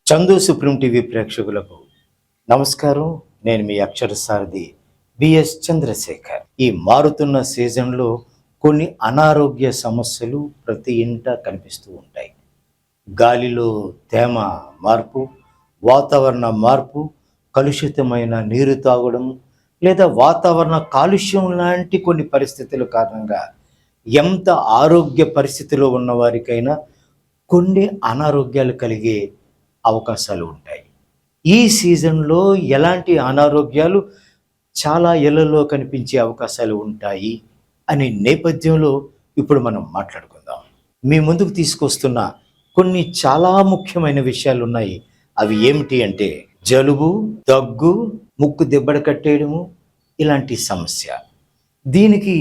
Chandu supreme TV ప్రేక్షకులకు నమస్కారం. నేను మీ అక్షర సారథి బిఎస్ చంద్రశేఖర్. ఈ మారుతున్న సీజన్లో కొన్ని అనారోగ్య సమస్యలు ప్రతి ఇంట కనిపిస్తూ ఉంటాయి. గాలిలో తేమ మార్పు, వాతావరణ మార్పు, కలుషితమైన నీరు తాగడం లేదా వాతావరణ కాలుష్యం లాంటి కొన్ని పరిస్థితుల కారణంగా ఎంత ఆరోగ్య పరిస్థితిలో ఉన్నవారికైనా కొన్ని అనారోగ్యాలు కలిగే అవకాశాలు ఉంటాయి. ఈ సీజన్లో ఎలాంటి అనారోగ్యాలు చాలా ఇళ్లలో కనిపించే అవకాశాలు ఉంటాయి అనే నేపథ్యంలో ఇప్పుడు మనం మాట్లాడుకుందాం. మీ ముందుకు తీసుకొస్తున్న కొన్ని చాలా ముఖ్యమైన విషయాలు ఉన్నాయి. అవి ఏమిటి అంటే జలుబు, దగ్గు, ముక్కు దెబ్బడ కట్టేయడము, ఇలాంటి సమస్య. దీనికి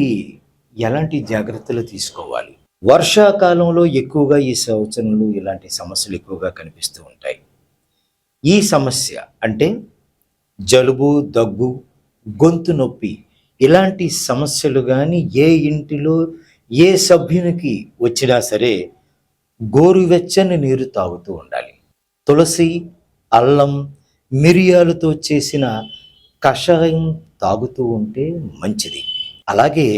ఎలాంటి జాగ్రత్తలు తీసుకోవాలి? వర్షాకాలంలో ఎక్కువగా ఈ సంవత్సరంలో ఇలాంటి సమస్యలు ఎక్కువగా కనిపిస్తూ ఉంటాయి. ఈ సమస్య అంటే జలుబు, దగ్గు, గొంతు నొప్పి ఇలాంటి సమస్యలు కానీ ఏ ఇంటిలో ఏ సభ్యునికి వచ్చినా సరే గోరువెచ్చని నీరు తాగుతూ ఉండాలి. తులసి, అల్లం, మిరియాలతో చేసిన కషాయం తాగుతూ ఉంటే మంచిది. అలాగే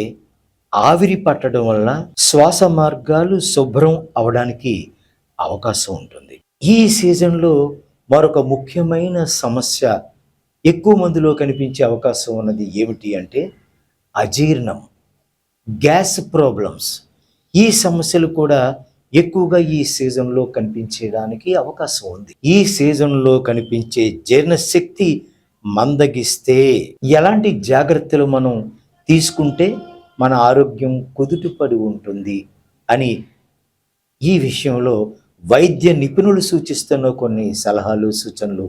ఆవిరి పట్టడం వల్ల శ్వాస మార్గాలు శుభ్రం అవడానికి అవకాశం ఉంటుంది. ఈ సీజన్లో మరొక ముఖ్యమైన సమస్య ఎక్కువ మందిలో కనిపించే అవకాశం ఉన్నది ఏమిటి అంటే అజీర్ణం, గ్యాస్ ప్రాబ్లమ్స్. ఈ సమస్యలు కూడా ఎక్కువగా ఈ సీజన్లో కనిపించడానికి అవకాశం ఉంది. ఈ సీజన్లో కనిపించే జీర్ణశక్తి మందగిస్తే ఎలాంటి జాగ్రత్తలు మనం తీసుకుంటే మన ఆరోగ్యం కుదుటపడి ఉంటుంది అని ఈ విషయంలో వైద్య నిపుణులు సూచిస్తున్న కొన్ని సలహాలు, సూచనలు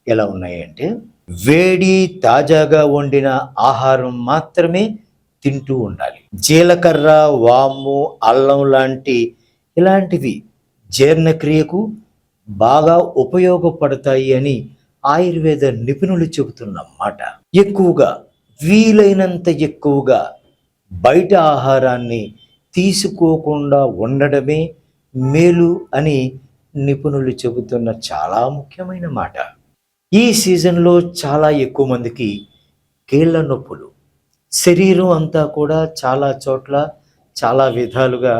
ఎలా ఉన్నాయంటే వేడి, తాజాగా వండిన ఆహారం మాత్రమే తింటూ ఉండాలి. జీలకర్ర, వాము, అల్లం ఇలాంటివి జీర్ణక్రియకు బాగా ఉపయోగపడతాయి అని ఆయుర్వేద నిపుణులు చెబుతున్న మాట. వీలైనంత ఎక్కువగా బయట ఆహారాన్ని తీసుకోకుండా ఉండడమే మేలు అని నిపుణులు చెబుతున్న చాలా ముఖ్యమైన మాట. ఈ సీజన్లో చాలా ఎక్కువ మందికి కీళ్ళ నొప్పులు, శరీరం అంతా కూడా చాలా చోట్ల చాలా విధాలుగా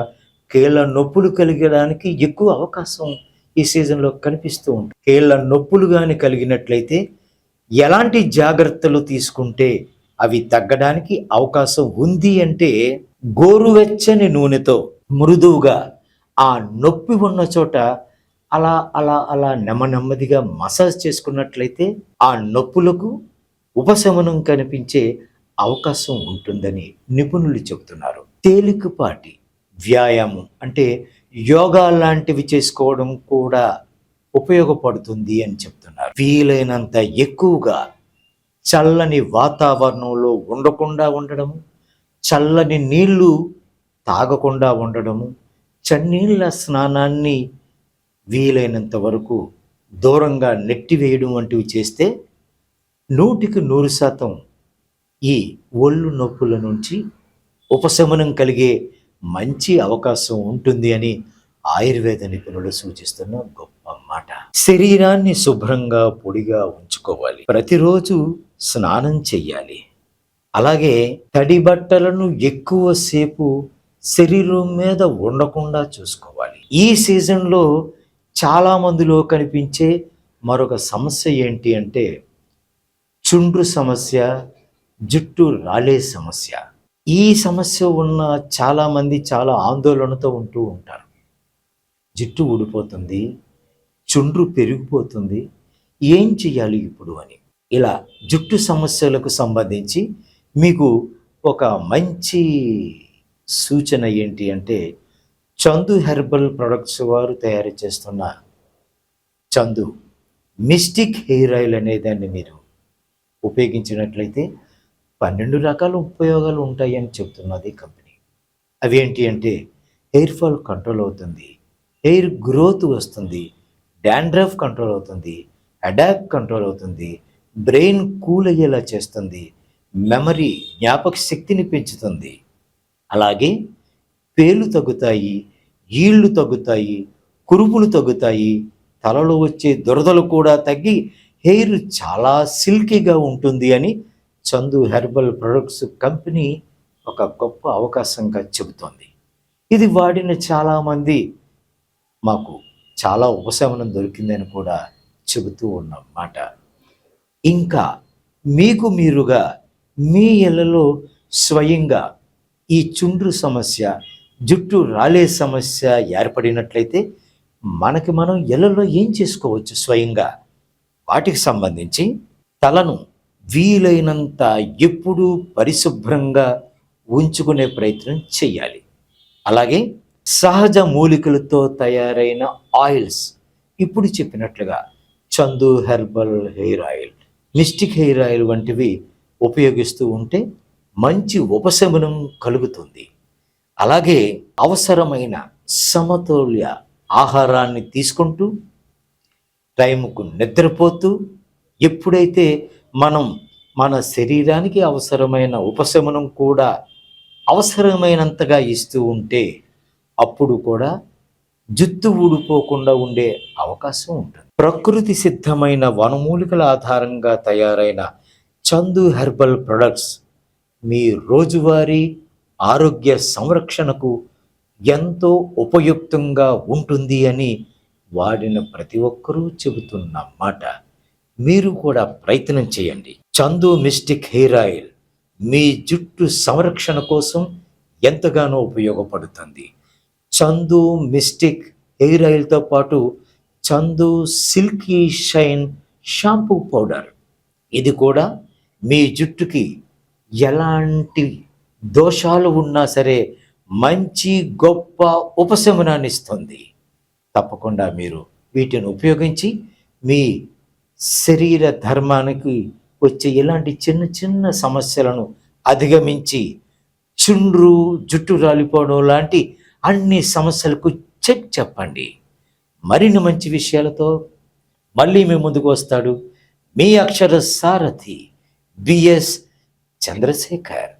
కీళ్ళ నొప్పులు కలిగడానికి ఎక్కువ అవకాశం ఈ సీజన్లో కనిపిస్తూ ఉంటుంది. కీళ్ళ నొప్పులు కానీ కలిగినట్లయితే ఎలాంటి జాగ్రత్తలు తీసుకుంటే అవి తగ్గడానికి అవకాశం ఉంది అంటే గోరువెచ్చని నూనెతో మృదువుగా ఆ నొప్పి ఉన్న చోట అలా అలా అలా నెమ్మదిగా మసాజ్ చేసుకున్నట్లయితే ఆ నొప్పులకు ఉపశమనం కనిపించే అవకాశం ఉంటుందని నిపుణులు చెబుతున్నారు. తేలికపాటి వ్యాయామం అంటే యోగా లాంటివి చేసుకోవడం కూడా ఉపయోగపడుతుంది అని చెప్తున్నారు. వీలైనంత ఎక్కువగా చల్లని వాతావరణంలో ఉండకుండా ఉండడము, చల్లని నీళ్లు తాగకుండా ఉండడము, చన్నీళ్ళ స్నానాన్ని వీలైనంత వరకు దూరంగా నెట్టివేయడం వంటివి చేస్తే 100% ఈ ఒళ్ళు నొప్పుల నుంచి ఉపశమనం కలిగే మంచి అవకాశం ఉంటుంది అని ఆయుర్వేద నిపుణులు సూచిస్తున్న గొప్ప మాట. శరీరాన్ని శుభ్రంగా పొడిగా ఉంచుకోవాలి. ప్రతిరోజు స్నానం చెయ్యాలి. అలాగే తడి బట్టలను ఎక్కువసేపు శరీరం మీద ఉండకుండా చూసుకోవాలి. ఈ సీజన్లో చాలా మందిలో కనిపించే మరొక సమస్య ఏంటి అంటే చుండ్రు సమస్య, జుట్టు రాలే సమస్య. ఈ సమస్య ఉన్న చాలామంది చాలా ఆందోళనతో ఉంటూ ఉంటారు. జుట్టు ఊడిపోతుంది, చుండ్రు పెరిగిపోతుంది, ఏం చెయ్యాలి ఇప్పుడు అని. ఇలా జుట్టు సమస్యలకు సంబంధించి మీకు ఒక మంచి సూచన ఏంటి అంటే చందు హెర్బల్ ప్రొడక్ట్స్ వారు తయారు చేస్తున్న చందు మిస్టిక్ హెయిర్ ఆయిల్ అనే దాన్ని మీరు ఉపయోగించినట్లయితే 12 రకాల ఉపయోగాలు ఉంటాయి అని చెప్తున్నది కంపెనీ. అవి ఏంటి అంటే హెయిర్ ఫాల్ కంట్రోల్ అవుతుంది, హెయిర్ గ్రోత్ వస్తుంది, డాండ్రఫ్ కంట్రోల్ అవుతుంది, హెడేక్ కంట్రోల్ అవుతుంది, బ్రెయిన్ కూల్ అయ్యేలా చేస్తుంది, మెమరీ జ్ఞాపక శక్తిని పెంచుతుంది. అలాగే పేలు తగ్గుతాయి, ఈళ్ళు తగ్గుతాయి, కురుపులు తగ్గుతాయి, తలలో వచ్చే దురదలు కూడా తగ్గి హెయిర్ చాలా సిల్కీగా ఉంటుంది అని చందు హెర్బల్ ప్రొడక్ట్స్ కంపెనీ ఒక గొప్ప అవకాశంగా చెబుతోంది. ఇది వాడిన చాలామంది మాకు చాలా ఉపశమనం దొరికిందని కూడా చెబుతూ ఉన్నమాట. ఇంకా మీకు మీరుగా మీ ఇళ్ళలో స్వయంగా ఈ చుండ్రు సమస్య, జుట్టు రాలే సమస్య ఏర్పడినట్లయితే మనకి మనం ఇళ్ళలో ఏం చేసుకోవచ్చు స్వయంగా, వాటికి సంబంధించి తలను వీలైనంత ఎప్పుడూ పరిశుభ్రంగా ఉంచుకునే ప్రయత్నం చేయాలి. అలాగే సహజ మూలికలతో తయారైన ఆయిల్స్, ఇప్పుడు చెప్పినట్లుగా Chandu herbal hair oil, mystic hair oil వంటివి ఉపయోగిస్తూ ఉంటే మంచి ఉపశమనం కలుగుతుంది. అలాగే అవసరమైన సమతుల్య ఆహారాన్ని తీసుకుంటూ టైంకు నిద్రపోతూ ఎప్పుడైతే మనం మన శరీరానికి అవసరమైన ఉపశమనం కూడా అవసరమైనంతగా ఇస్తూ ఉంటే అప్పుడు కూడా జుట్టు ఊడిపోకుండా ఉండే అవకాశం ఉంటుంది. ప్రకృతి సిద్ధమైన వనమూలికల ఆధారంగా తయారైన చందు హెర్బల్ ప్రొడక్ట్స్ మీ రోజువారీ ఆరోగ్య సంరక్షణకు ఎంతో ఉపయుక్తంగా ఉంటుంది అని వాడిన ప్రతి ఒక్కరూ చెబుతున్న మాట. మీరు కూడా ప్రయత్నం చేయండి. చందు మిస్టిక్ హెయిర్ ఆయిల్ మీ జుట్టు సంరక్షణ కోసం ఎంతగానో ఉపయోగపడుతుంది. చందు మిస్టిక్ హెయిర్ ఆయిల్తో పాటు Chandu silky shine shampoo powder, ఇది కూడా మీ జుట్టుకి ఎలాంటి దోషాలు ఉన్నా సరే మంచి గొప్ప ఉపశమనాన్ని ఇస్తుంది. తప్పకుండా మీరు వీటిని ఉపయోగించి మీ శరీర ధర్మానికి వచ్చే ఇలాంటి చిన్న చిన్న సమస్యలను అధిగమించి చుండ్రు, జుట్టు రాలిపోవడం లాంటి అన్ని సమస్యలకు చెక్ చెప్పండి. మరిన్ని మంచి విషయాలతో మళ్ళీ మీ ముందుకు వస్తాడు మీ అక్షర సారథి బిఎస్ చంద్రశేఖర్.